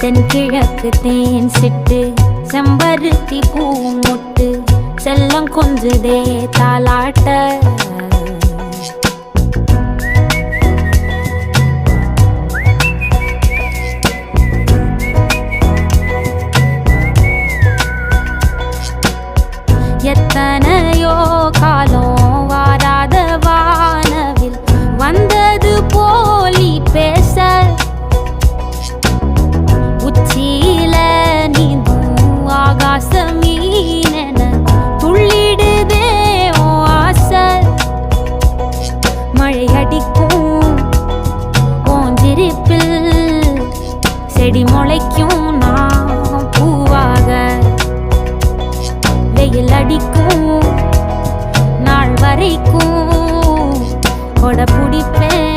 தென்கிழக்கு தேன் சிட்டு செம்பருத்தி பூ முட்டு செல்லம் கொஞ்சுதே தாலாட்ட எத்தனையோ காலம் வாராத வானவில் வந்தது போலி பேச உச்சியில நீந்தும் ஆகாச மீனென துள்ளிடுதே ஓ ஆசை மழை அடிக்கும் ஓஞ்சிருப்பில் செடி முளைக்கும் நான் பூவாக வெயில் அடிக்கும் நாள் வரைக்கும் கொடை பிடிப்பேன்